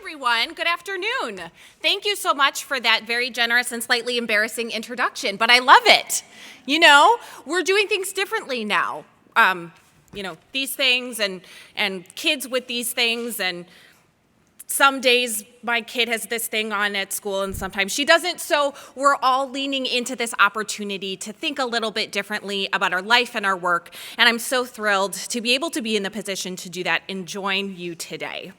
everyone. Good afternoon. Thank you so much for that very generous and slightly embarrassing introduction, but I love it. You know, we're doing things differently now. These things and kids with these things, and some days my kid has this thing on at school and sometimes she doesn't, so we're all leaning into this opportunity to think a little bit differently about our life and our work, and I'm so thrilled to be able to be in the position to do that and join you today.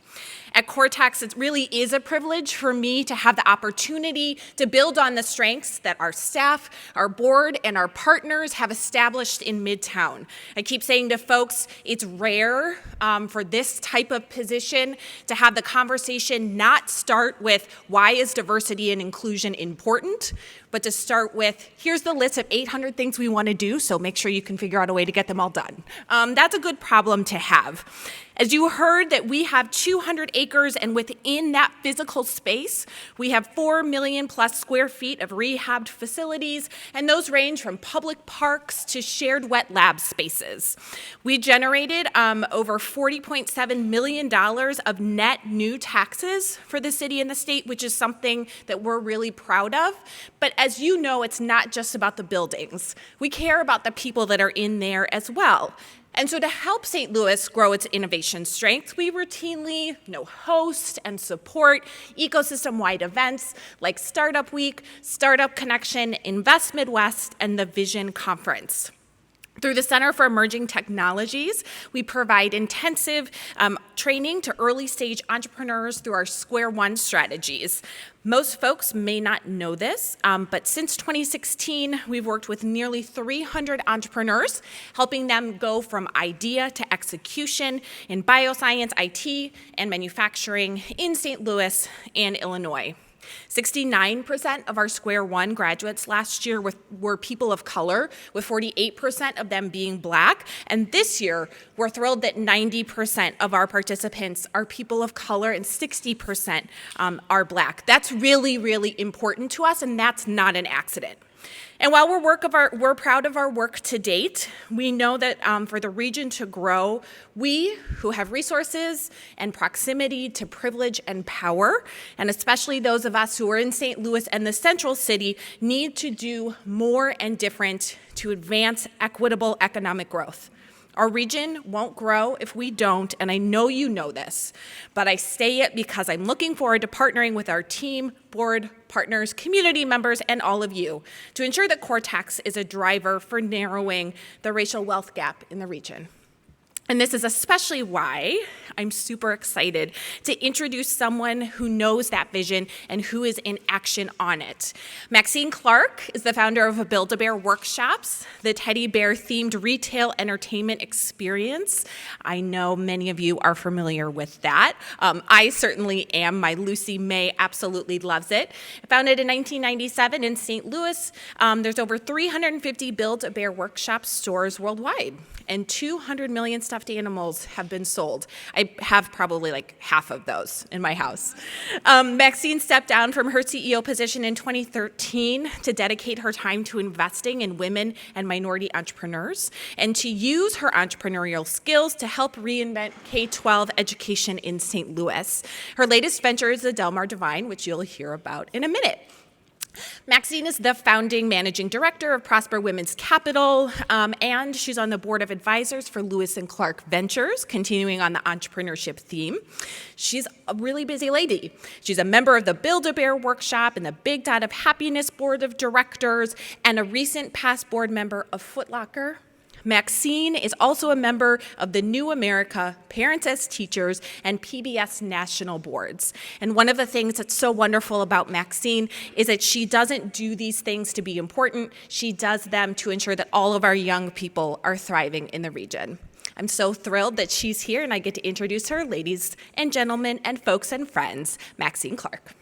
At Cortex, it really is a privilege for me to have the opportunity to build on the strengths that our staff, our board, and our partners have established in Midtown. I keep saying to folks, it's rare for this type of position to have the conversation not start with why is diversity and inclusion important, but to start with, here's the list of 800 things we want to do, so make sure you can figure out a way to get them all done. That's a good problem to have. As you heard, that we have 200 acres, and within that physical space, we have 4 million plus square feet of rehabbed facilities, and those range from public parks to shared wet lab spaces. We generated over $40.7 million of net new taxes for the city and the state, which is something that we're really proud of. But as you know, it's not just about the buildings. We care about the people that are in there as well. And so to help St. Louis grow its innovation strength, we routinely host and support ecosystem-wide events like Startup Week, Startup Connection, Invest Midwest, and the Vision Conference. Through the Center for Emerging Technologies, we provide intensive training to early-stage entrepreneurs through our Square One strategies. Most folks may not know this, but since 2016, we've worked with nearly 300 entrepreneurs, helping them go from idea to execution in bioscience, IT, and manufacturing in St. Louis and Illinois. 69% of our Square One graduates last year were people of color, with 48% of them being Black. And this year, we're thrilled that 90% of our participants are people of color and 60% are Black. That's really, really important to us, and that's not an accident. And while we're proud of our work to date, we know that for the region to grow, we who have resources and proximity to privilege and power, and especially those of us who are in St. Louis and the Central City, need to do more and different to advance equitable economic growth. Our region won't grow if we don't, and I know you know this, but I say it because I'm looking forward to partnering with our team, board, partners, community members, and all of you to ensure that Cortex is a driver for narrowing the racial wealth gap in the region. And this is especially why I'm super excited to introduce someone who knows that vision and who is in action on it. Maxine Clark is the founder of Build-A-Bear Workshops, the teddy bear-themed retail entertainment experience. I know many of you are familiar with that. I certainly am. My Lucy May absolutely loves it. Founded in 1997 in St. Louis, there's over 350 Build-A-Bear Workshop stores worldwide, and 200 million stuffed animals have been sold. I have probably like half of those in my house. Maxine stepped down from her CEO position in 2013 to dedicate her time to investing in women and minority entrepreneurs and to use her entrepreneurial skills to help reinvent K-12 education in St. Louis. Her latest venture is the Delmar Divine, which you'll hear about in a minute. Maxine is the founding managing director of Prosper Women's Capital, and she's on the board of advisors for Lewis & Clark Ventures, continuing on the entrepreneurship theme. She's a really busy lady. She's a member of the Build-A-Bear Workshop and the Big Dot of Happiness Board of Directors, and a recent past board member of Foot Locker. Maxine is also a member of the New America, Parents as Teachers, and PBS National Boards. And one of the things that's so wonderful about Maxine is that she doesn't do these things to be important. She does them to ensure that all of our young people are thriving in the region. I'm so thrilled that she's here, and I get to introduce her, ladies and gentlemen and folks and friends, Maxine Clark.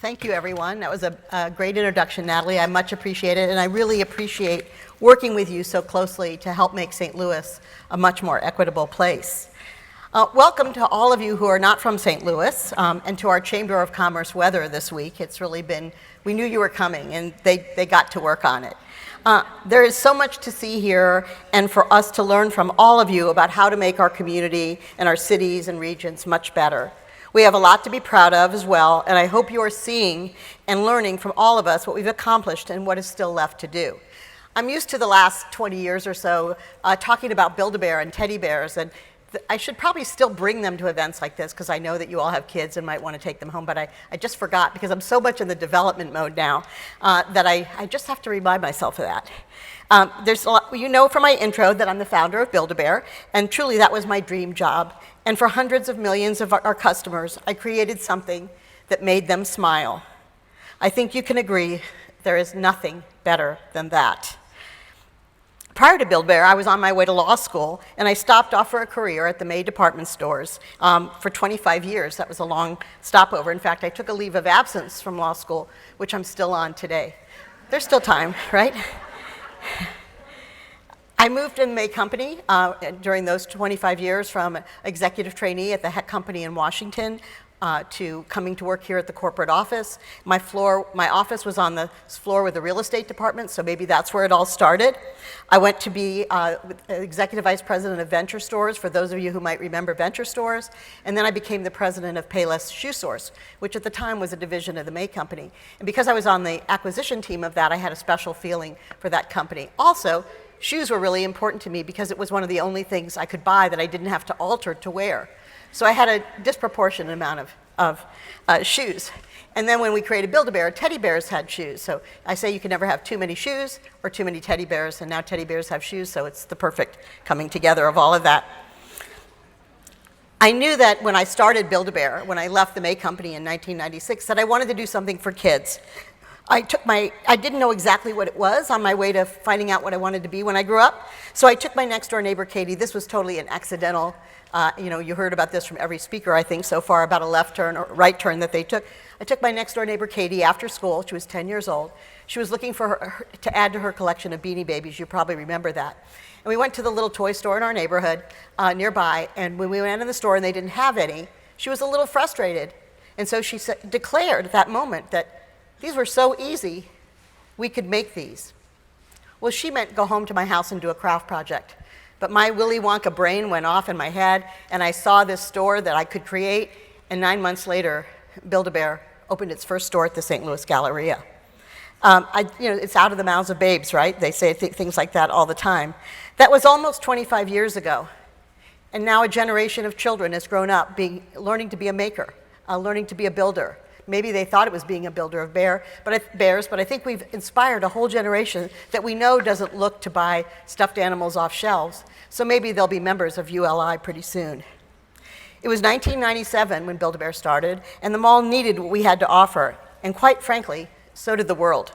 Thank you, everyone. That was a great introduction, Natalie. I much appreciate it, and I really appreciate working with you so closely to help make St. Louis a much more equitable place. Welcome to all of you who are not from St. Louis, and to our Chamber of Commerce weather this week. It's really been, we knew you were coming, and they got to work on it. There is so much to see here, and for us to learn from all of you about how to make our community and our cities and regions much better. We have a lot to be proud of as well, and I hope you are seeing and learning from all of us what we've accomplished and what is still left to do. I'm used to the last 20 years or so talking about Build-A-Bear and teddy bears, and I should probably still bring them to events like this because I know that you all have kids and might want to take them home, but I just forgot because I'm so much in the development mode now that I just have to remind myself of that. There's a lot, you know from my intro that I'm the founder of Build-A-Bear, and truly that was my dream job. And for hundreds of millions of our customers, I created something that made them smile. I think you can agree there is nothing better than that. Prior to Build-A-Bear, I was on my way to law school, and I stopped off for a career at the May department stores for 25 years. That was a long stopover. In fact, I took a leave of absence from law school, which I'm still on today. There's still time, right? I moved in the May company during those 25 years from executive trainee at the Heck Company in Washington to coming to work here at the corporate office. My office was on the floor with the real estate department, so maybe that's where it all started. I went to be executive vice president of Venture Stores, for those of you who might remember Venture Stores, and then I became the president of Payless Shoe Source, which at the time was a division of the May company. And because I was on the acquisition team of that, I had a special feeling for that company. Also, shoes were really important to me because it was one of the only things I could buy that I didn't have to alter to wear. So I had a disproportionate amount of shoes. And then when we created Build-A-Bear, teddy bears had shoes. So I say you can never have too many shoes or too many teddy bears, and now teddy bears have shoes, so it's the perfect coming together of all of that. I knew that when I started Build-A-Bear, when I left the May company in 1996, that I wanted to do something for kids. I didn't know exactly what it was on my way to finding out what I wanted to be when I grew up. So I took my next door neighbor, Katie. This was totally an accidental, you heard about this from every speaker, I think, so far, about a left turn or right turn that they took. I took my next door neighbor, Katie, after school. She was 10 years old. She was looking for to add to her collection of Beanie Babies. You probably remember that. And we went to the little toy store in our neighborhood nearby, and when we went in the store and they didn't have any, she was a little frustrated. And so she declared at that moment that these were so easy, we could make these. Well, she meant go home to my house and do a craft project. But my Willy Wonka brain went off in my head, and I saw this store that I could create, and 9 months later, Build-A-Bear opened its first store at the St. Louis Galleria. It's out of the mouths of babes, right? They say things like that all the time. That was almost 25 years ago, and now a generation of children has grown up learning to be a maker, learning to be a builder. Maybe they thought it was being a builder of bears, but I think we've inspired a whole generation that we know doesn't look to buy stuffed animals off shelves, so maybe they'll be members of ULI pretty soon. It was 1997 when Build-A-Bear started, and the mall needed what we had to offer, and quite frankly, so did the world.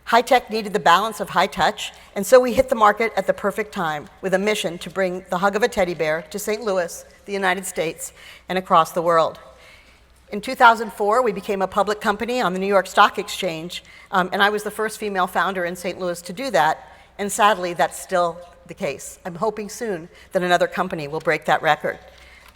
High tech needed the balance of high touch, and so we hit the market at the perfect time with a mission to bring the hug of a teddy bear to St. Louis, the United States, and across the world. In 2004, we became a public company on the New York Stock Exchange, and I was the first female founder in St. Louis to do that, and sadly, that's still the case. I'm hoping soon that another company will break that record.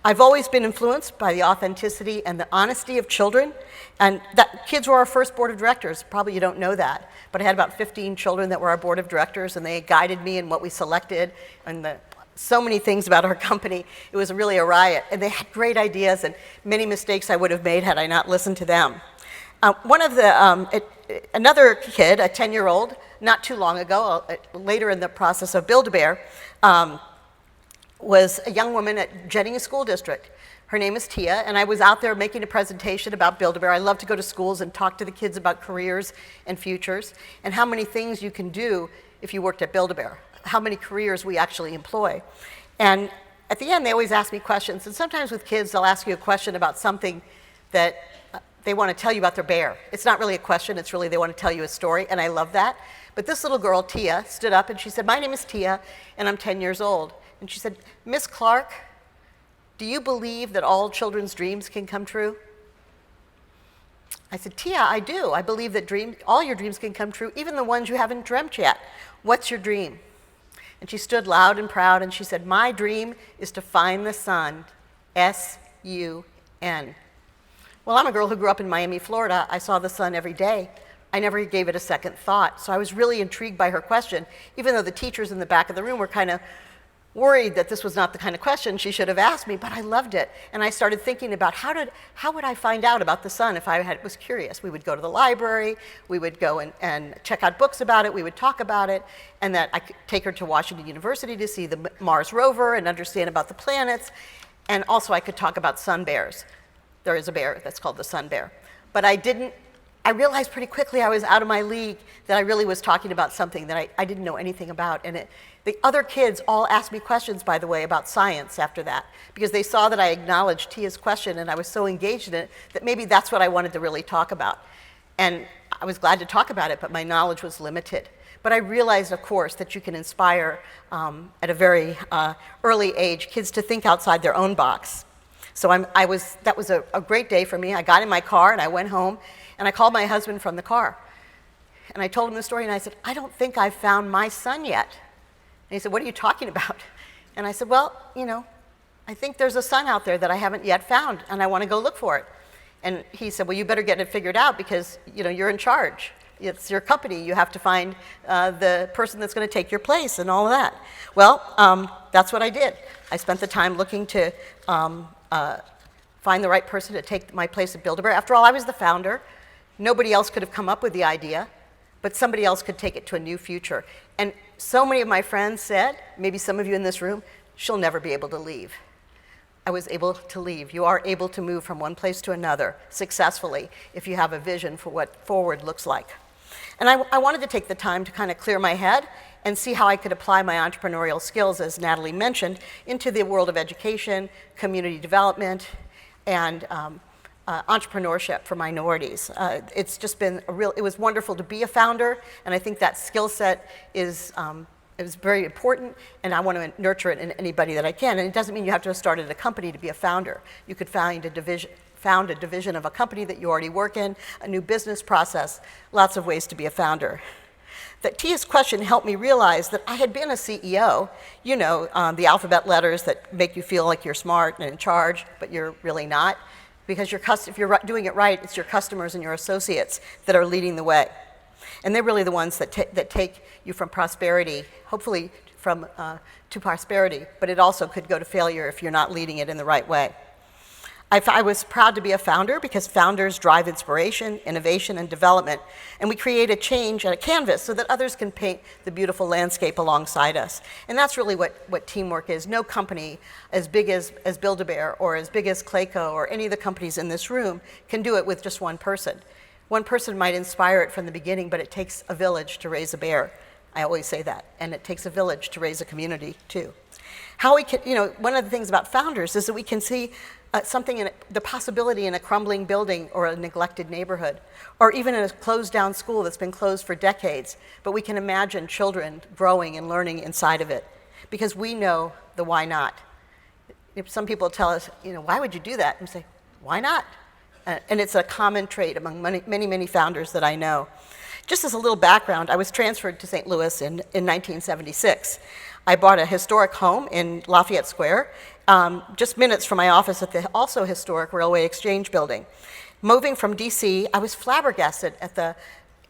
I've always been influenced by the authenticity and the honesty of children, and that kids were our first board of directors. Probably you don't know that, but I had about 15 children that were our board of directors, and they guided me in what we selected, and so many things about our company. It was really a riot, and they had great ideas and many mistakes I would have made had I not listened to them. Another kid, a 10-year-old, not too long ago, later in the process of Build-A-Bear, was a young woman at Jennings School District. Her name is Tia, and I was out there making a presentation about Build-A-Bear. I love to go to schools and talk to the kids about careers and futures and how many things you can do if you worked at Build-A-Bear, how many careers we actually employ. And at the end, they always ask me questions, and sometimes with kids, they'll ask you a question about something that they want to tell you about their bear. It's not really a question, it's really they want to tell you a story, and I love that. But this little girl, Tia, stood up and she said, "My name is Tia, and I'm 10 years old." And she said, "Miss Clark, do you believe that all children's dreams can come true?" I said, "Tia, I do. I believe that all your dreams can come true, even the ones you haven't dreamt yet. What's your dream?" And she stood loud and proud and she said, "My dream is to find the sun S-U-N. Well, I'm a girl who grew up in Miami, Florida. I saw the sun every day. I never gave it a second thought. So I was really intrigued by her question, even though the teachers in the back of the room were kind of worried that this was not the kind of question she should have asked me, but I loved it. And I started thinking about how would I find out about the sun if I was curious. We would go to the library, we would go and check out books about it, we would talk about it, and that I could take her to Washington University to see the Mars rover and understand about the planets. And also I could talk about sun bears. There is a bear that's called the sun bear. But I realized pretty quickly I was out of my league, that I really was talking about something that I didn't know anything about. And the other kids all asked me questions, by the way, about science after that, because they saw that I acknowledged Tia's question and I was so engaged in it that maybe that's what I wanted to really talk about. And I was glad to talk about it, but my knowledge was limited. But I realized, of course, that you can inspire at a very early age kids to think outside their own box. So that was a great day for me. I got in my car and I went home and I called my husband from the car. And I told him the story and I said, I don't think I've found my son yet. And he said, what are you talking about? And I said, well, I think there's a sun out there that I haven't yet found and I want to go look for it. And he said, well, you better get it figured out because, you're in charge. It's your company. You have to find the person that's going to take your place and all of that. Well, that's what I did. I spent the time looking to find the right person to take my place at Build-A-Bear. After all, I was the founder. Nobody else could have come up with the idea, but somebody else could take it to a new future. And so many of my friends said, maybe some of you in this room, she'll never be able to leave. I was able to leave. You are able to move from one place to another successfully if you have a vision for what forward looks like. And I wanted to take the time to kind of clear my head and see how I could apply my entrepreneurial skills, as Natalie mentioned, into the world of education, community development, and entrepreneurship for minorities. It's just been it was wonderful to be a founder, and I think that skill set is very important, and I want to nurture it in anybody that I can. And it doesn't mean you have to have started a company to be a founder. You could found a division of a company that you already work in, a new business process, lots of ways to be a founder. That Tia's question helped me realize that I had been a CEO, the alphabet letters that make you feel like you're smart and in charge, but you're really not. Because if you're doing it right, it's your customers and your associates that are leading the way. And they're really the ones that take you from prosperity, hopefully to prosperity, but it also could go to failure if you're not leading it in the right way. I was proud to be a founder because founders drive inspiration, innovation, and development, and we create a change and a canvas so that others can paint the beautiful landscape alongside us. And that's really what teamwork is. No company as big as Build-A-Bear or as big as Clayco or any of the companies in this room can do it with just one person. One person might inspire it from the beginning, but it takes a village to raise a bear. I always say that. And it takes a village to raise a community, too. How we can, one of the things about founders is that we can see the possibility in a crumbling building or a neglected neighborhood, or even in a closed down school that's been closed for decades, but we can imagine children growing and learning inside of it because we know the why not. Some people tell us, why would you do that? And we say, why not? And it's a common trait among many founders that I know. Just as a little background, I was transferred to St. Louis in 1976. I bought a historic home in Lafayette Square, just minutes from my office at the also historic Railway Exchange Building. Moving from DC, I was flabbergasted at the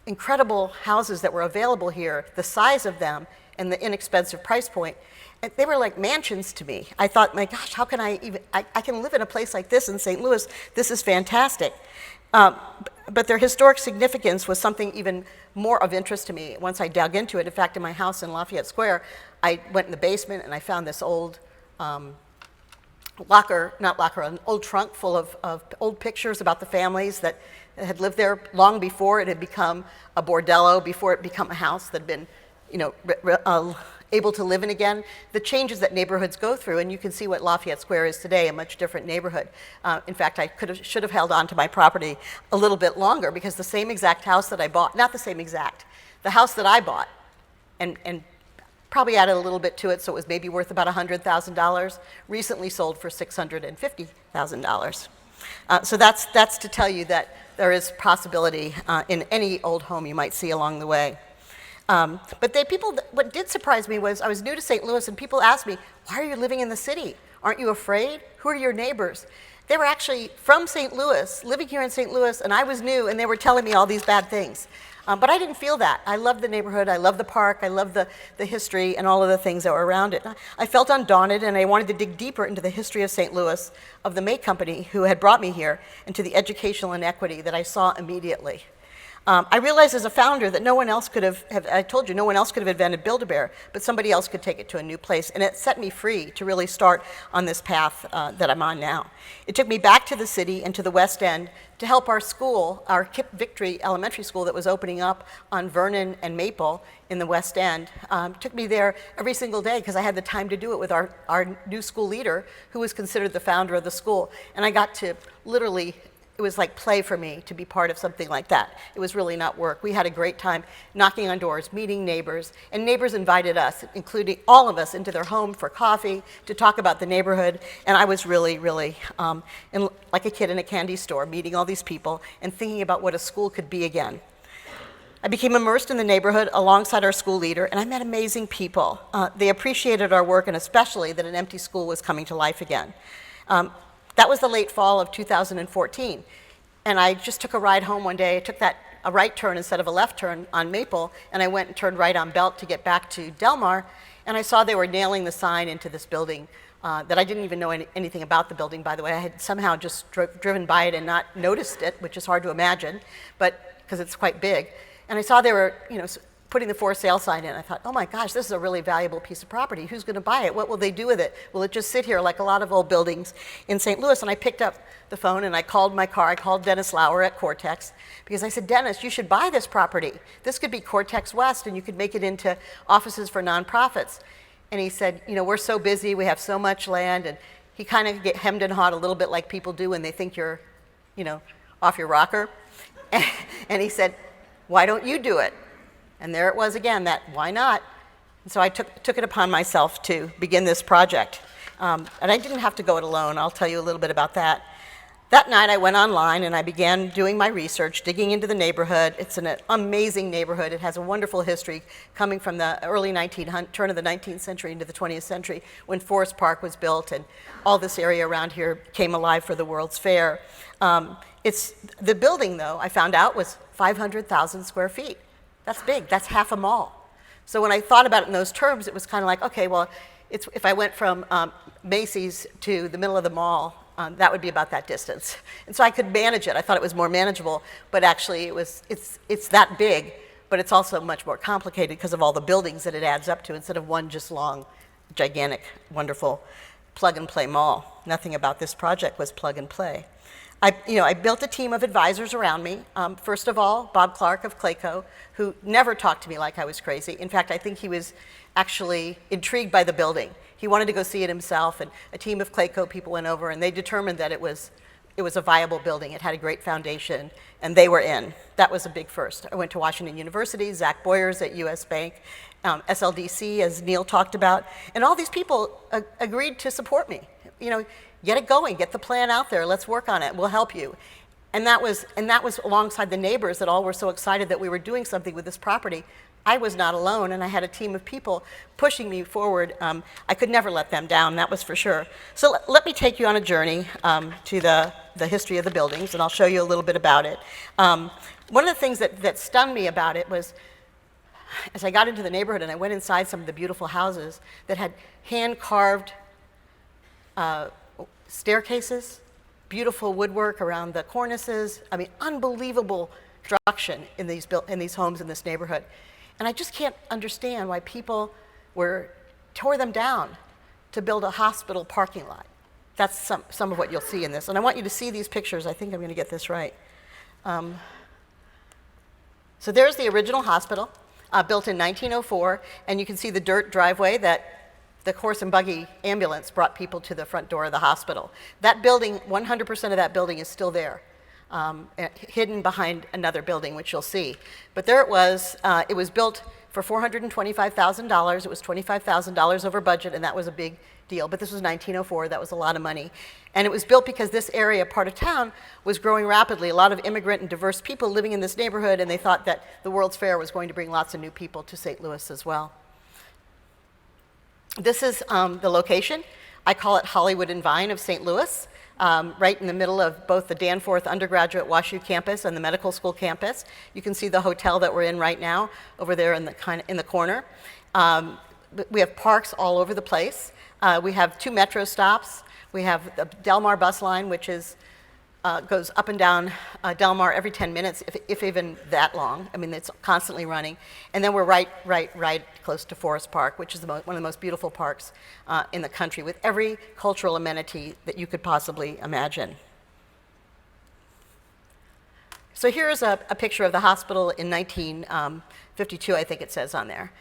incredible houses that were available here, the size of them, and the inexpensive price point. And they were like mansions to me. I thought, my gosh, how can I can live in a place like this in St. Louis. This is fantastic. But their historic significance was something even more of interest to me once I dug into it. In fact, in my house in Lafayette Square, I went in the basement and I found this old an old trunk full of old pictures about the families that had lived there long before it had become a bordello, before it became a house that had been, able to live in again. The changes that neighborhoods go through, and you can see what Lafayette Square is today, a much different neighborhood. In fact, I should have held on to my property a little bit longer because the same exact house that I bought, not the same exact, the house that I bought, and probably added a little bit to it, so it was maybe worth about $100,000, recently sold for $650,000. So that's to tell you that there is possibility in any old home you might see along the way. But what did surprise me was I was new to St. Louis, and people asked me, why are you living in the city? Aren't you afraid? Who are your neighbors? They were actually from St. Louis, living here in St. Louis, and I was new, and they were telling me all these bad things. But I didn't feel that. I loved the neighborhood, I loved the park, I loved the history and all of the things that were around it. I felt undaunted, and I wanted to dig deeper into the history of St. Louis, of the May Company who had brought me here, and to the educational inequity that I saw immediately. I realized as a founder that no one else could have, I told you, no one else could have invented Build-A-Bear, but somebody else could take it to a new place, and it set me free to really start on this path that I'm on now. It took me back to the city and to the West End to help our school, our Kip Victory Elementary School that was opening up on Vernon and Maple in the West End. Took me there every single day because I had the time to do it with our new school leader, who was considered the founder of the school, and I got to literally, it was like play for me to be part of something like that. It was really not work. We had a great time knocking on doors, meeting neighbors, and neighbors invited us, including all of us, into their home for coffee, to talk about the neighborhood, and I was really, really like a kid in a candy store, meeting all these people and thinking about what a school could be again. I became immersed in the neighborhood alongside our school leader, and I met amazing people. They appreciated our work, and especially that an empty school was coming to life again. That was the late fall of 2014, and I just took a ride home one day. I took a right turn instead of a left turn on Maple, and I went and turned right on Belt to get back to Delmar, and I saw they were nailing the sign into this building that I didn't even know anything about the building, by the way. I had somehow just driven by it and not noticed it, which is hard to imagine, but because it's quite big. And I saw they were, putting the for sale sign in. I thought, oh my gosh, this is a really valuable piece of property. Who's going to buy it? What will they do with it? Will it just sit here like a lot of old buildings in St. Louis? And I picked up the phone and I called my car. I called Dennis Lauer at Cortex because I said, Dennis, you should buy this property. This could be Cortex West, and you could make it into offices for nonprofits. And he said, we're so busy. We have so much land. And he kind of get hemmed and hawed a little bit like people do when they think you're, off your rocker. And he said, why don't you do it? And there it was again, that why not? And so I took it upon myself to begin this project. And I didn't have to go it alone. I'll tell you a little bit about that. That night I went online and I began doing my research, digging into the neighborhood. It's an amazing neighborhood. It has a wonderful history coming from the early turn of the 19th century into the 20th century when Forest Park was built and all this area around here came alive for the World's Fair. The building, though, I found out was 500,000 square feet. That's big. That's half a mall. So when I thought about it in those terms, it was kind of like, okay, well, if I went from Macy's to the middle of the mall, that would be about that distance. And so I could manage it. I thought it was more manageable, but actually it's that big, but it's also much more complicated because of all the buildings that it adds up to instead of one just long, gigantic, wonderful plug-and-play mall. Nothing about this project was plug-and-play. I built a team of advisors around me. First of all, Bob Clark of Clayco, who never talked to me like I was crazy. In fact, I think he was actually intrigued by the building. He wanted to go see it himself, and a team of Clayco people went over, and they determined that it was a viable building. It had a great foundation, and they were in. That was a big first. I went to Washington University, Zach Boyers at US Bank, SLDC, as Neil talked about, and all these people agreed to support me. Get it going, get the plan out there, let's work on it, we'll help you. And that was alongside the neighbors that all were so excited that we were doing something with this property. I was not alone, and I had a team of people pushing me forward. I could never let them down, that was for sure. So let me take you on a journey to the history of the buildings, and I'll show you a little bit about it. One of the things that stunned me about it was, as I got into the neighborhood and I went inside some of the beautiful houses that had hand-carved staircases, beautiful woodwork around the cornices. I mean, unbelievable construction in these homes in this neighborhood. And I just can't understand why people tore them down to build a hospital parking lot. That's some of what you'll see in this. And I want you to see these pictures. I think I'm going to get this right. So there's the original hospital, built in 1904, and you can see the dirt driveway that the horse and buggy ambulance brought people to the front door of the hospital. That building, 100% of that building is still there, hidden behind another building, which you'll see. But there it was built for $425,000. It was $25,000 over budget, and that was a big deal. But this was 1904, that was a lot of money. And it was built because this area, part of town, was growing rapidly. A lot of immigrant and diverse people living in this neighborhood, and they thought that the World's Fair was going to bring lots of new people to St. Louis as well. This is the location. I call it Hollywood and Vine of St. Louis, right in the middle of both the Danforth undergraduate WashU campus and the medical school campus. You can see the hotel that we're in right now over there in the corner. We have parks all over the place. We have 2 metro stops. We have the Delmar bus line, which goes up and down Delmar every 10 minutes, if even that long. I mean, it's constantly running. And then we're right close to Forest Park, which is one of the most beautiful parks in the country, with every cultural amenity that you could possibly imagine. So here's a picture of the hospital in 1952, I think it says on there.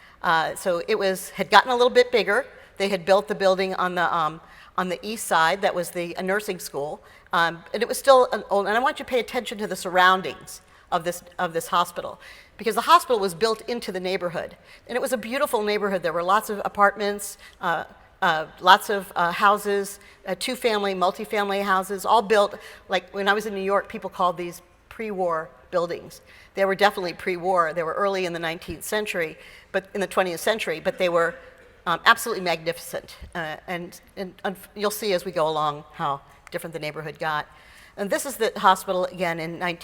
So it had gotten a little bit bigger. They had built the building on the east side that was a nursing school, and it was still an old. And I want you to pay attention to the surroundings of this hospital, because the hospital was built into the neighborhood, and it was a beautiful neighborhood. There were lots of apartments, lots of houses, 2-family, multifamily houses, all built like when I was in New York. People called these pre-war buildings. They were definitely pre-war. They were early in the 19th century, but in the 20th century, but they were absolutely magnificent, and you'll see as we go along how different the neighborhood got. And this is the hospital again in what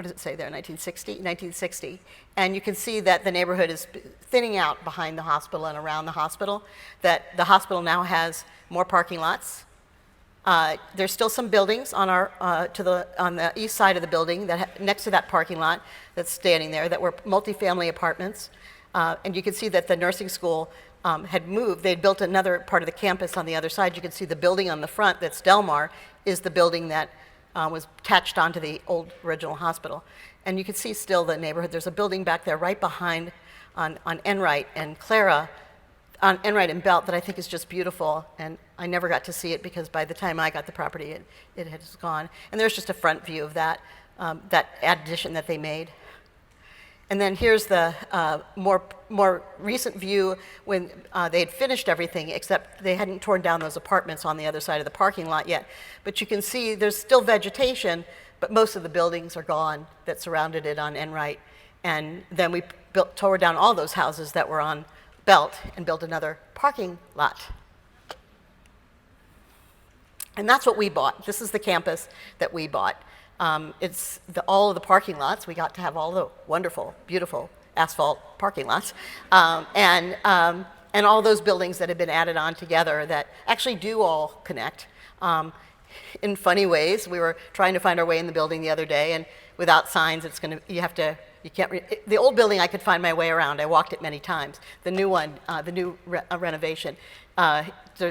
does it say there, 1960? And you can see that the neighborhood is thinning out behind the hospital and around the hospital, that the hospital now has more parking lots. There's still some buildings on the east side of the building next to that parking lot that's standing there that were multifamily apartments. And you can see that the nursing school had moved. They'd built another part of the campus on the other side. You can see the building on the front that's Delmar is the building that was attached onto the old original hospital. And you can see still the neighborhood. There's a building back there right behind on Enright and Clara, on Enright and Belt, that I think is just beautiful. And I never got to see it because by the time I got the property, it had gone. And there's just a front view of that addition that they made. And then here's the more recent view when they had finished everything, except they hadn't torn down those apartments on the other side of the parking lot yet. But you can see there's still vegetation, but most of the buildings are gone that surrounded it on Enright. And then we tore down all those houses that were on Belt and built another parking lot. And that's what we bought. This is the campus that we bought. It's all of the parking lots. We got to have all the wonderful, beautiful asphalt parking lots, and all those buildings that have been added on together that actually do all connect in funny ways. We were trying to find our way in the building the other day, and without signs, the old building I could find my way around. I walked it many times. The new one, renovation,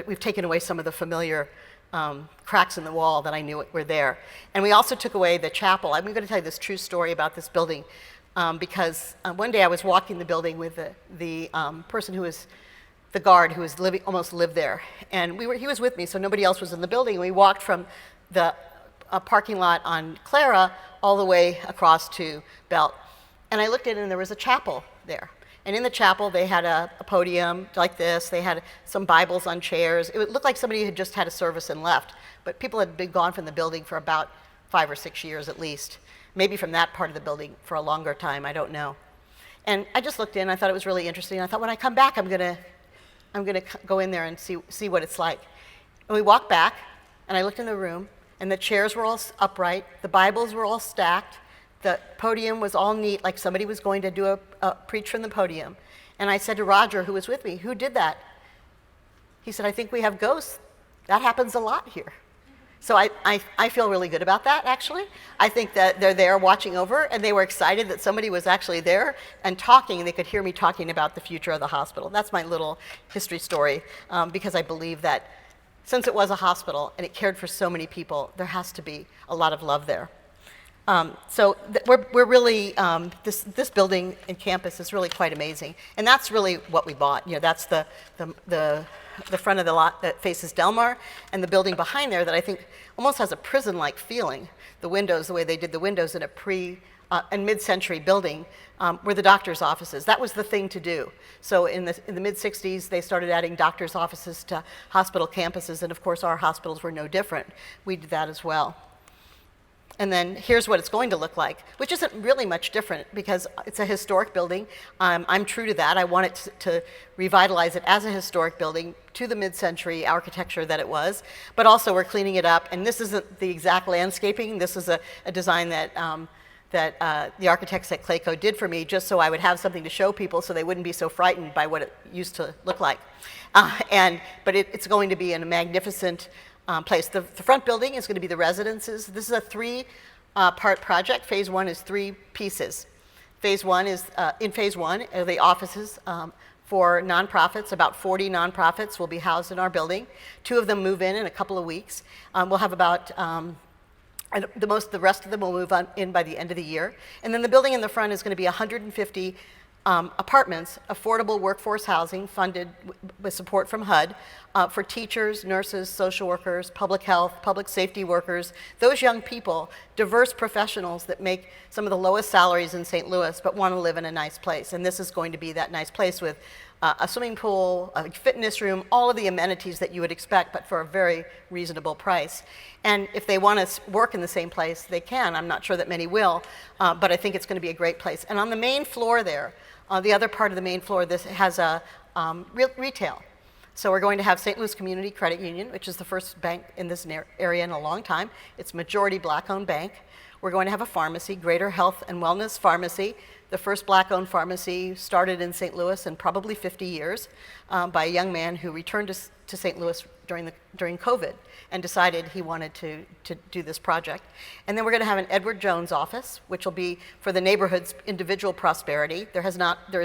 we've taken away some of the familiar cracks in the wall that I knew were there. And we also took away the chapel. I'm going to tell you this true story about this building because one day I was walking the building with the person who was the guard who was almost lived there. And he was with me, so nobody else was in the building. We walked from the parking lot on Clara all the way across to Belt. And I looked in and there was a chapel there. And in the chapel, they had a podium like this. They had some Bibles on chairs. It looked like somebody had just had a service and left. But people had been gone from the building for about 5 or 6 years at least. Maybe from that part of the building for a longer time, I don't know. And I just looked in. I thought it was really interesting. I thought when I come back, I'm gonna go in there and see what it's like. And we walked back, and I looked in the room, and the chairs were all upright. The Bibles were all stacked. The podium was all neat, like somebody was going to do a preach from the podium. And I said to Roger, who was with me, "Who did that?" He said, "I think we have ghosts. That happens a lot here." So I feel really good about that, actually. I think that they're there watching over, and they were excited that somebody was actually there and talking, and they could hear me talking about the future of the hospital. That's my little history story, because I believe that since it was a hospital and it cared for so many people, there has to be a lot of love there. We're really, this building and campus is really quite amazing. And that's really what we bought. You know, that's the front of the lot that faces Delmar, and the building behind there that I think almost has a prison-like feeling. The windows, the way they did the windows in a mid-century building, were the doctor's offices. That was the thing to do. So in the mid-60s, they started adding doctor's offices to hospital campuses, and of course our hospitals were no different. We did that as well. And then here's what it's going to look like, which isn't really much different because it's a historic building. I'm true to that. I want it to revitalize it as a historic building to the mid-century architecture that it was. But also we're cleaning it up. And this isn't the exact landscaping. This is a design that the architects at Clayco did for me just so I would have something to show people so they wouldn't be so frightened by what it used to look like. But it's going to be in a magnificent place. The front building is going to be the residences. This is a three-part project. Phase 1 is 3 pieces. Phase 1 is, in Phase 1 are the offices for nonprofits. About 40 nonprofits will be housed in our building. 2 of them move in a couple of weeks. We'll have about the rest of them will move in by the end of the year. And then the building in the front is going to be 150 apartments, affordable workforce housing funded with support from HUD for teachers, nurses, social workers, public health, public safety workers, those young people, diverse professionals that make some of the lowest salaries in St. Louis but want to live in a nice place. And this is going to be that nice place with a swimming pool, a fitness room, all of the amenities that you would expect, but for a very reasonable price. And if they want to work in the same place, they can. I'm not sure that many will, but I think it's going to be a great place. And on the main floor there, the other part of the main floor, this has a retail. So we're going to have St. Louis Community Credit Union, which is the first bank in this area in a long time. It's majority black-owned bank. We're going to have a pharmacy, Greater Health and Wellness Pharmacy. The first black-owned pharmacy started in St. Louis in probably 50 years by a young man who returned to St. Louis during COVID and decided he wanted to do this project. And then we're going to have an Edward Jones office, which will be for the neighborhood's individual prosperity. There is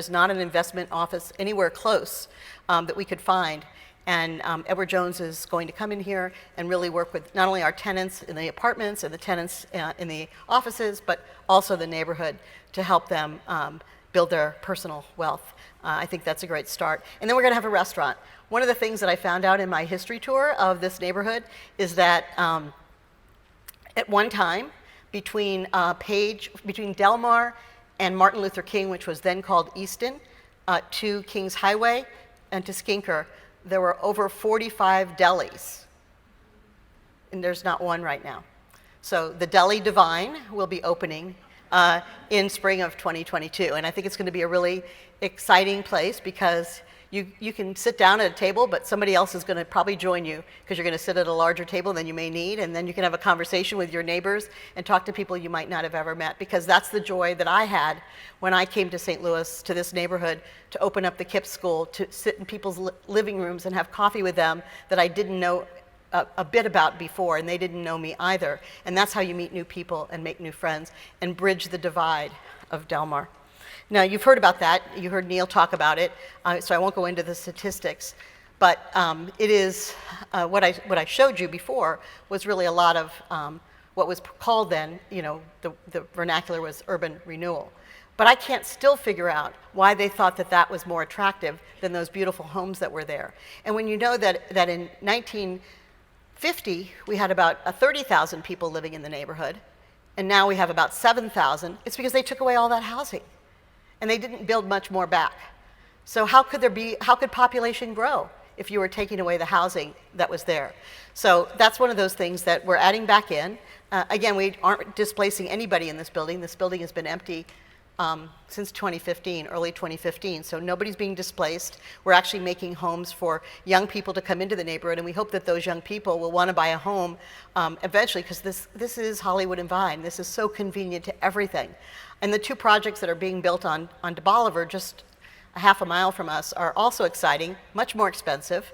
not an investment office anywhere close that we could find. And Edward Jones is going to come in here and really work with not only our tenants in the apartments and the tenants in the offices, but also the neighborhood to help them build their personal wealth. I think that's a great start. And then we're going to have a restaurant. One of the things that I found out in my history tour of this neighborhood is that at one time, between Delmar and Martin Luther King, which was then called Easton, to Kings Highway and to Skinker, there were over 45 delis, and there's not one right now. So the Delmar Divine will be opening in spring of 2022, and I think it's going to be a really exciting place because you can sit down at a table, but somebody else is going to probably join you because you're going to sit at a larger table than you may need, and then you can have a conversation with your neighbors and talk to people you might not have ever met, because that's the joy that I had when I came to St. Louis, to this neighborhood, to open up the KIPP school, to sit in people's living rooms and have coffee with them that I didn't know a bit about before, and they didn't know me either. And that's how you meet new people and make new friends and bridge the divide of Delmar. Now, you've heard about that. You heard Neil talk about it, so I won't go into the statistics. But it is, what I showed you before was really a lot of what was called then, the vernacular was urban renewal. But I can't still figure out why they thought that that was more attractive than those beautiful homes that were there. And when you know that in 1950, we had about 30,000 people living in the neighborhood, and now we have about 7,000, it's because they took away all that housing. And they didn't build much more back. So how could population grow if you were taking away the housing that was there? So that's one of those things that we're adding back in. Again, we aren't displacing anybody in this building. This building has been empty since 2015, early 2015, so nobody's being displaced. We're actually making homes for young people to come into the neighborhood, and we hope that those young people will want to buy a home eventually, because this is Hollywood and Vine. This is so convenient to everything. And the 2 projects that are being built on De Bolivar, just a half a mile from us, are also exciting, much more expensive.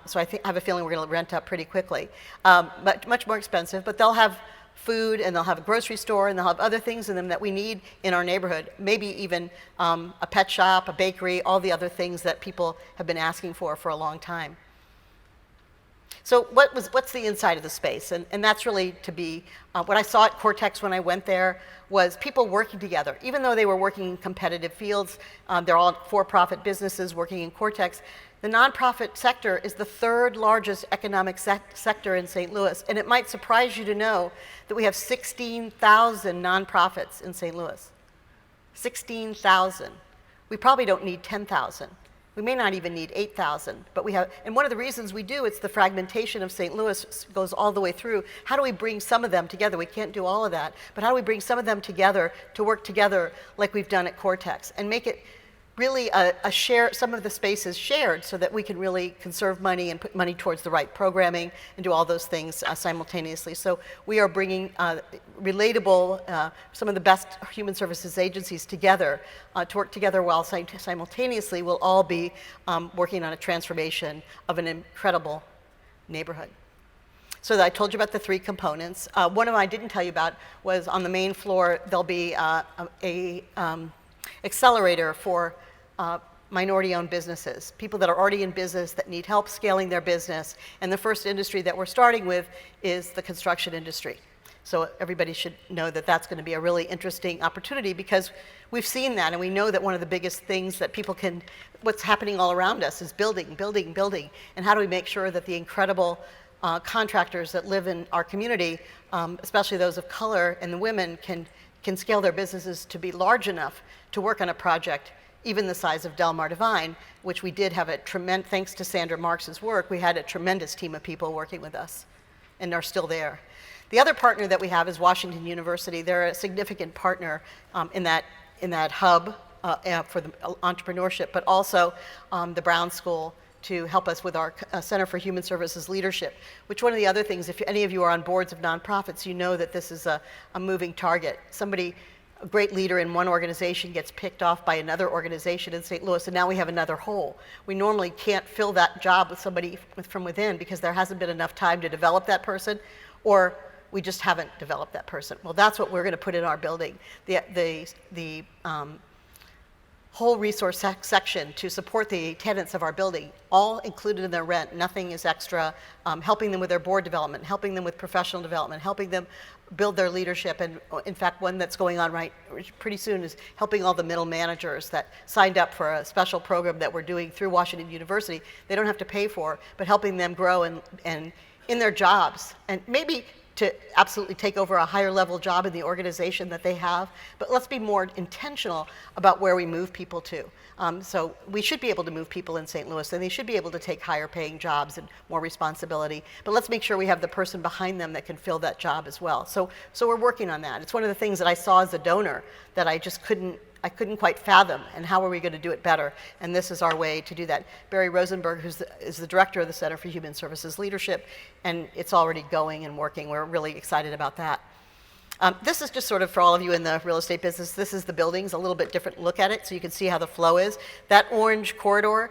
So I have a feeling we're going to rent up pretty quickly. But much more expensive, but they'll have food, and they'll have a grocery store, and they'll have other things in them that we need in our neighborhood, maybe even a pet shop, a bakery, all the other things that people have been asking for a long time. So what's the inside of the space? And that's really to be, what I saw at Cortex when I went there was people working together. Even though they were working in competitive fields, they're all for-profit businesses working in Cortex. The nonprofit sector is the 3rd largest economic sector in St. Louis. And it might surprise you to know that we have 16,000 nonprofits in St. Louis. 16,000. We probably don't need 10,000. We may not even need 8,000, but we have, and one of the reasons we do, it's the fragmentation of St. Louis goes all the way through. How do we bring some of them together? We can't do all of that, but how do we bring some of them together to work together like we've done at Cortex and make it really a share, some of the spaces shared so that we can really conserve money and put money towards the right programming and do all those things simultaneously. So we are bringing relatable, some of the best human services agencies together to work together while simultaneously we'll all be working on a transformation of an incredible neighborhood. So I told you about the three components. One of them I didn't tell you about was on the main floor, there'll be a accelerator for minority-owned businesses, people that are already in business that need help scaling their business. And the first industry that we're starting with is the construction industry. So everybody should know that that's going to be a really interesting opportunity because we've seen that and we know that one of the biggest things that people can, what's happening all around us is building, building, building. And how do we make sure that the incredible contractors that live in our community, especially those of color and the women, can scale their businesses to be large enough to work on a project even the size of Delmar Divine, which we did have a tremendous, thanks to Sandra Marks's work, we had a tremendous team of people working with us and are still there. The other partner that we have is Washington University. They're a significant partner in that hub for the entrepreneurship, but also the Brown School to help us with our Center for Human Services Leadership, which one of the other things, if any of you are on boards of nonprofits, you know that this is a moving target. A great leader in one organization gets picked off by another organization in St. Louis, and now we have another hole. We normally can't fill that job with somebody from within because there hasn't been enough time to develop that person, or we just haven't developed that person. Well, that's what we're going to put in our building. The whole resource section to support the tenants of our building, all included in their rent, nothing is extra, helping them with their board development, helping them with professional development, helping them build their leadership, and in fact one that's going on pretty soon is helping all the middle managers that signed up for a special program that we're doing through Washington University. They don't have to pay for, but helping them grow and in their jobs, and maybe to absolutely take over a higher level job in the organization that they have, but let's be more intentional about where we move people to. So we should be able to move people in St. Louis, and they should be able to take higher paying jobs and more responsibility, but let's make sure we have the person behind them that can fill that job as well. So we're working on that. It's one of the things that I saw as a donor that I just couldn't quite fathom, and how are we going to do it better? And this is our way to do that. Barry Rosenberg, is the director of the Center for Human Services Leadership, and it's already going and working. We're really excited about that. This is just sort of for all of you in the real estate business. This is the buildings, a little bit different look at it, so you can see how the flow is. That orange corridor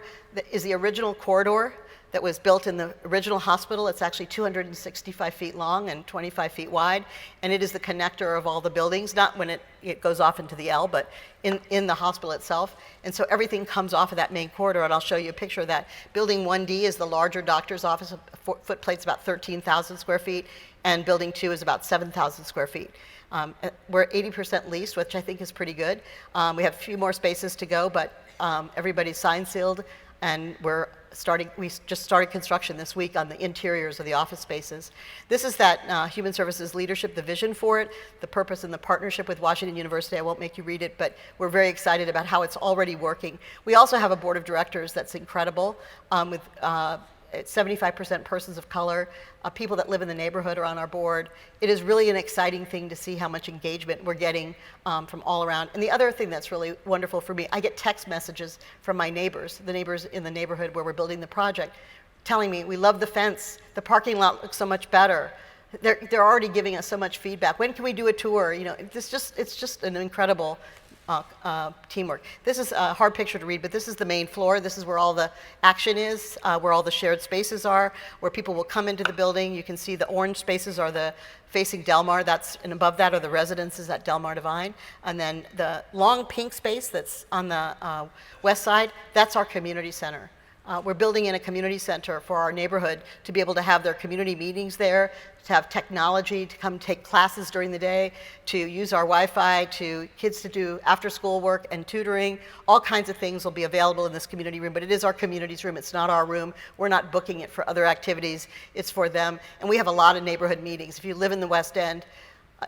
is the original corridor that was built in the original hospital. It's actually 265 feet long and 25 feet wide, and it is the connector of all the buildings, not when it goes off into the L, but in the hospital itself. And so everything comes off of that main corridor, and I'll show you a picture of that. Building 1D is the larger doctor's office. Footplate's about 13,000 square feet, and building 2 is about 7,000 square feet. We're 80% leased, which I think is pretty good. We have a few more spaces to go, but everybody's sign sealed, and we just started construction this week on the interiors of the office spaces. This is that Human Services Leadership, the vision for it, the purpose and the partnership with Washington University. I won't make you read it, but we're very excited about how it's already working. We also have a board of directors that's incredible, with 75% persons of color. People that live in the neighborhood are on our board. It is really an exciting thing to see how much engagement we're getting from all around. And the other thing that's really wonderful for me, I get text messages from my neighbors, the neighbors in the neighborhood where we're building the project, telling me, we love the fence, the parking lot looks so much better. They're already giving us so much feedback. When can we do a tour? You know, it's just an incredible teamwork. This is a hard picture to read, but this is the main floor. This is where all the action is, where all the shared spaces are, where people will come into the building. You can see the orange spaces are the facing Delmar, and above that are the residences at Delmar Divine. And then the long pink space that's on the west side, that's our community center. We're building in a community center for our neighborhood to be able to have their community meetings there, to have technology, to come take classes during the day, to use our Wi-Fi, to kids to do after-school work and tutoring. All kinds of things will be available in this community room, but it is our community's room. It's not our room. We're not booking it for other activities. It's for them. And we have a lot of neighborhood meetings. If you live in the West End,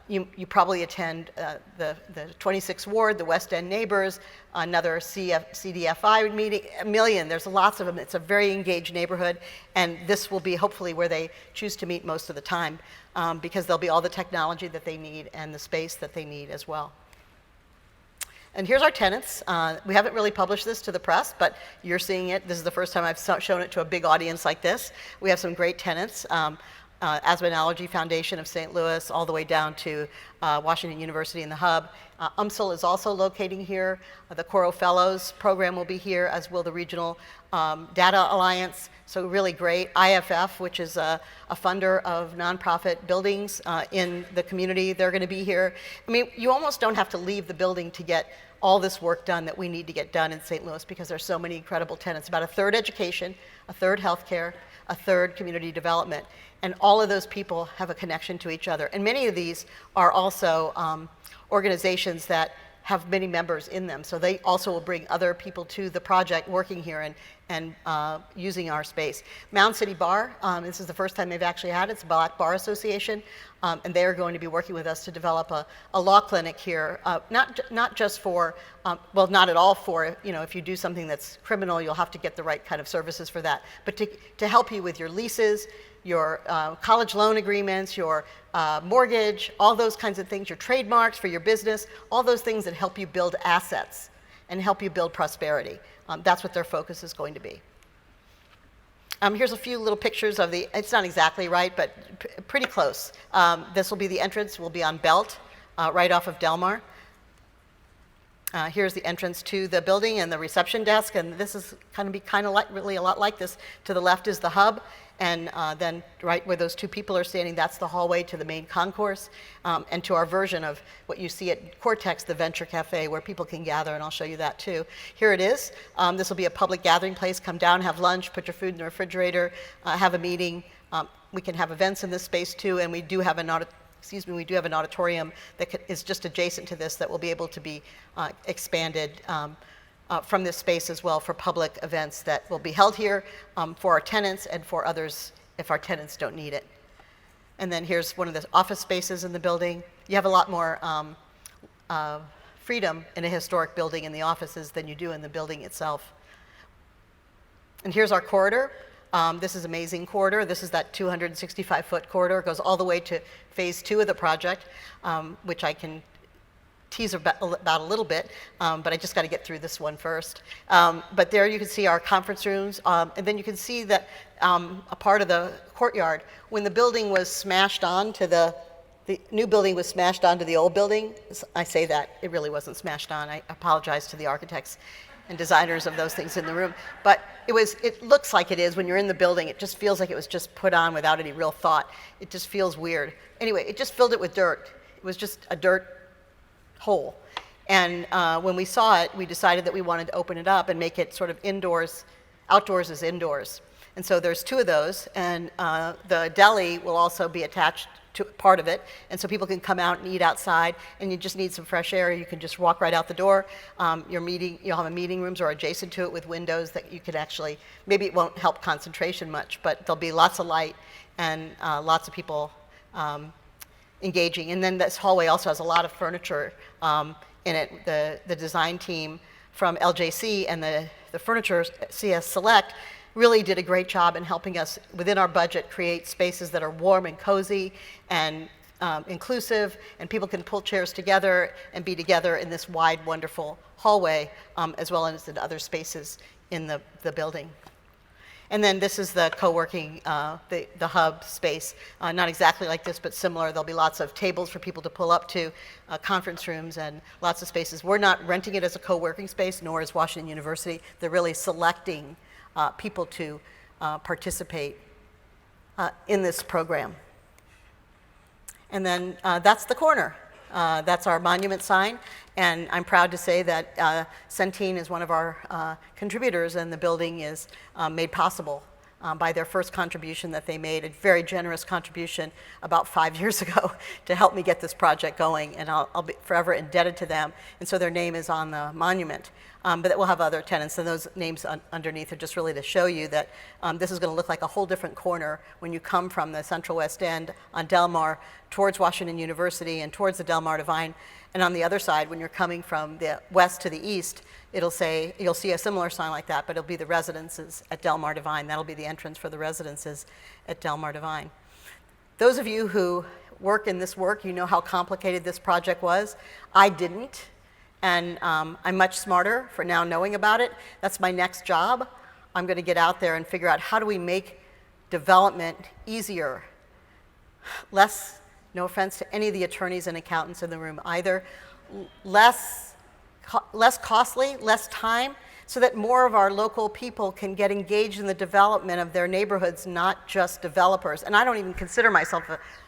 You probably attend the 26th Ward, the West End Neighbors, another CDFI meeting, a million. There's lots of them. It's a very engaged neighborhood, and this will be hopefully where they choose to meet most of the time, because there'll be all the technology that they need and the space that they need as well. And here's our tenants. We haven't really published this to the press, but you're seeing it. This is the first time I've shown it to a big audience like this. We have some great tenants. Asthma and Allergy Foundation of St. Louis, all the way down to Washington University in the hub. UMSL is also locating here. The Coro Fellows program will be here, as will the Regional Data Alliance. So really great. IFF, which is a funder of nonprofit buildings in the community, they're going to be here. I mean, you almost don't have to leave the building to get all this work done that we need to get done in St. Louis, because there's so many incredible tenants. About a third education, a third healthcare, a third community development. And all of those people have a connection to each other. And many of these are also organizations that have many members in them. So they also will bring other people to the project working here and using our space. Mound City Bar, this is the first time they've actually had it. It's a Black Bar Association. And they're going to be working with us to develop a law clinic here, not just for, well, not at all for, if you do something that's criminal, you'll have to get the right kind of services for that, but to help you with your leases, your college loan agreements, your mortgage, all those kinds of things, your trademarks for your business, all those things that help you build assets and help you build prosperity. That's what their focus is going to be. Here's a few little pictures of it's not exactly right, but pretty close. This will be the entrance, will be on Belt, right off of Delmar. Here's the entrance to the building and the reception desk, and this is really a lot like this. To the left is the hub, and then right where those two people are standing, that's the hallway to the main concourse, and to our version of what you see at Cortex, the Venture Cafe, where people can gather, and I'll show you that too. Here it is. This will be a public gathering place. Come down, have lunch, put your food in the refrigerator, have a meeting. We can have events in this space too, and we do have an auditorium that is just adjacent to this that will be able to be expanded from this space as well for public events that will be held here for our tenants and for others if our tenants don't need it. And then here's one of the office spaces in the building. You have a lot more freedom in a historic building in the offices than you do in the building itself. And here's our corridor. This is an amazing corridor. This is that 265-foot corridor. It goes all the way to phase 2 of the project, which I can tease about a little bit, but I just got to get through this one first. But there you can see our conference rooms, and then you can see that a part of the courtyard, when the building was smashed on to the new building was smashed onto the old building. I say that, it really wasn't smashed on. I apologize to the architects and designers of those things in the room. But it looks like it is when you're in the building. It just feels like it was just put on without any real thought. It just feels weird. Anyway, it just filled it with dirt. It was just a dirt hole. And when we saw it, we decided that we wanted to open it up and make it sort of indoors. Outdoors is indoors. And so there's 2 of those, and the deli will also be attached to part of it, and so people can come out and eat outside, and you just need some fresh air. You can just walk right out the door. You'll have a meeting rooms or adjacent to it with windows that you could actually, maybe it won't help concentration much, but there'll be lots of light and lots of people engaging. And then this hallway also has a lot of furniture in it. The design team from LJC and the Furniture CS Select really did a great job in helping us, within our budget, create spaces that are warm and cozy and inclusive, and people can pull chairs together and be together in this wide, wonderful hallway, as well as in other spaces in the building. And then this is the co-working, the hub space. Not exactly like this, but similar. There'll be lots of tables for people to pull up to, conference rooms, and lots of spaces. We're not renting it as a co-working space, nor is Washington University. They're really selecting people to participate in this program. And then that's the corner. That's our monument sign, and I'm proud to say that Centene is one of our contributors, and the building is made possible by their first contribution that they made, a very generous contribution about 5 years ago to help me get this project going, and I'll be forever indebted to them. And so their name is on the monument. But we'll have other tenants, and those names underneath are just really to show you that this is going to look like a whole different corner when you come from the Central West End on Delmar towards Washington University and towards the Delmar Divine. And on the other side, when you're coming from the west to the east, it'll say, you'll see a similar sign like that, but it'll be the residences at Delmar Divine. That'll be the entrance for the residences at Delmar Divine. Those of you who work in this work, you know how complicated this project was. I didn't, and I'm much smarter for now knowing about it. That's my next job. I'm going to get out there and figure out how do we make development easier, less, no offense to any of the attorneys and accountants in the room either, less costly, less time, so that more of our local people can get engaged in the development of their neighborhoods, not just developers. And I don't even consider myself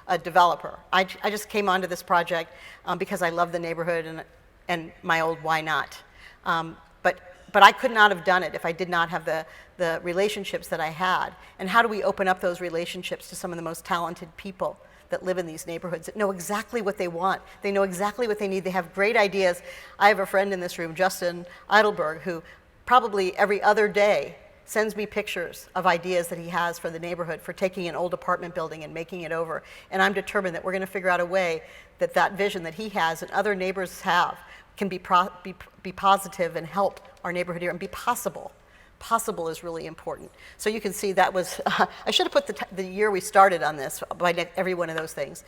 a developer. I just came onto this project because I love the neighborhood and my old why not. But I could not have done it if I did not have the relationships that I had. And how do we open up those relationships to some of the most talented people that live in these neighborhoods, that know exactly what they want. They know exactly what they need. They have great ideas. I have a friend in this room, Justin Eidelberg, who probably every other day sends me pictures of ideas that he has for the neighborhood, for taking an old apartment building and making it over. And I'm determined that we're going to figure out a way that that vision that he has and other neighbors have can be positive and help our neighborhood here and be possible. Possible is really important. So you can see that was, I should have put the year we started on this by every one of those things.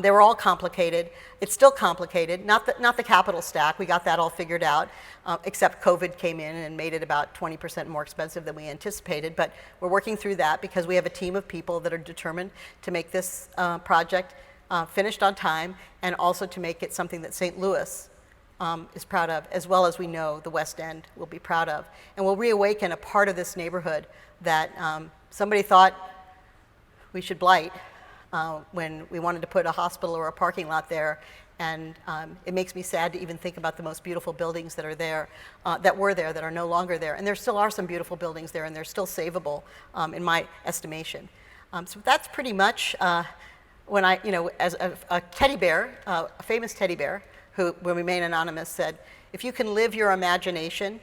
They were all complicated. It's still complicated, not the capital stack. We got that all figured out, except COVID came in and made it about 20% more expensive than we anticipated. But we're working through that because we have a team of people that are determined to make this project finished on time, and also to make it something that St. Louis is proud of, as well as we know the West End will be proud of. And we'll reawaken a part of this neighborhood that somebody thought we should blight when we wanted to put a hospital or a parking lot there. And it makes me sad to even think about the most beautiful buildings that are there, that were there, that are no longer there. And there still are some beautiful buildings there, and they're still savable in my estimation. So that's pretty much when I, as a teddy bear, a famous teddy bear, who, when we remain anonymous, said, if you can live your imagination,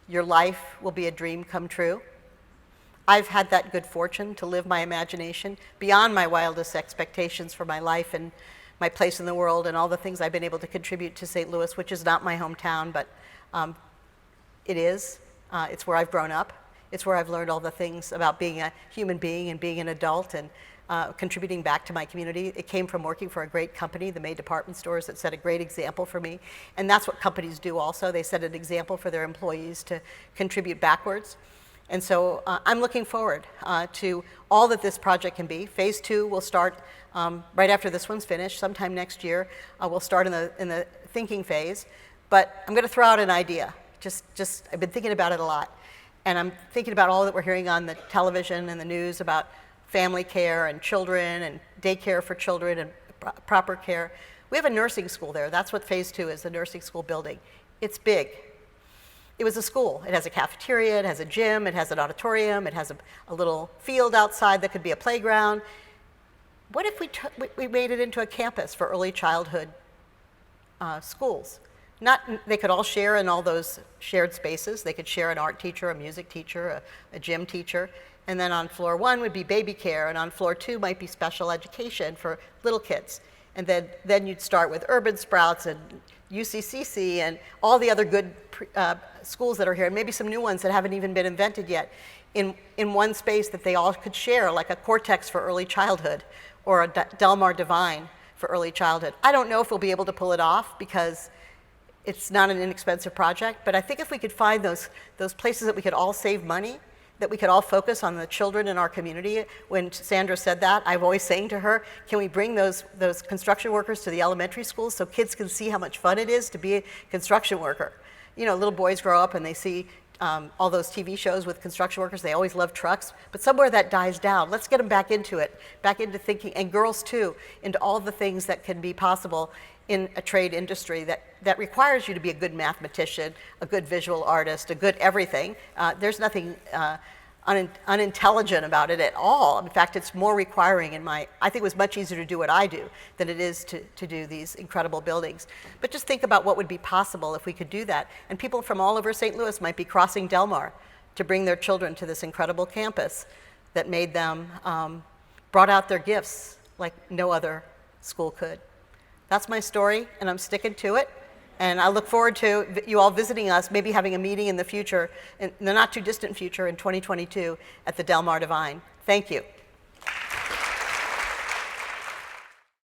your life will be a dream come true. I've had that good fortune to live my imagination beyond my wildest expectations for my life and my place in the world and all the things I've been able to contribute to St. Louis, which is not my hometown, but it is. It's where I've grown up. It's where I've learned all the things about being a human being and being an adult and contributing back to my community. It came from working for a great company, the May Department Stores, that set a great example for me. And that's what companies do also. They set an example for their employees to contribute backwards. And so I'm looking forward to all that this project can be. Phase 2 will start right after this one's finished, sometime next year. We'll start in the thinking phase. But I'm going to throw out an idea. Just I've been thinking about it a lot. And I'm thinking about all that we're hearing on the television and the news about family care and children and daycare for children and proper care. We have a nursing school there. That's what phase 2 is, the nursing school building. It's big. It was a school. It has a cafeteria, it has a gym, it has an auditorium, it has a little field outside that could be a playground. What if we made it into a campus for early childhood schools? They could all share in all those shared spaces. They could share an art teacher, a music teacher, a gym teacher. And then on floor 1 would be baby care, and on floor 2 might be special education for little kids. And then you'd start with Urban Sprouts and UCCC and all the other good schools that are here, and maybe some new ones that haven't even been invented yet, in one space that they all could share, like a Cortex for early childhood or a Delmar Divine for early childhood. I don't know if we'll be able to pull it off because it's not an inexpensive project, but I think if we could find those places that we could all save money, that we could all focus on the children in our community. When Sandra said that, I'm always saying to her, can we bring those construction workers to the elementary schools so kids can see how much fun it is to be a construction worker? Little boys grow up and they see all those TV shows with construction workers. They always love trucks, but somewhere that dies down. Let's get them back into it, back into thinking, and girls too, into all the things that can be possible in a trade industry that requires you to be a good mathematician, a good visual artist, a good everything. There's nothing unintelligent about it at all. In fact, it's more requiring I think it was much easier to do what I do than it is to do these incredible buildings. But just think about what would be possible if we could do that. And people from all over St. Louis might be crossing Delmar to bring their children to this incredible campus that made them, brought out their gifts like no other school could. That's my story, and I'm sticking to it. And I look forward to you all visiting us, maybe having a meeting in the future, in the not too distant future in 2022 at the Delmar DivINe. Thank you.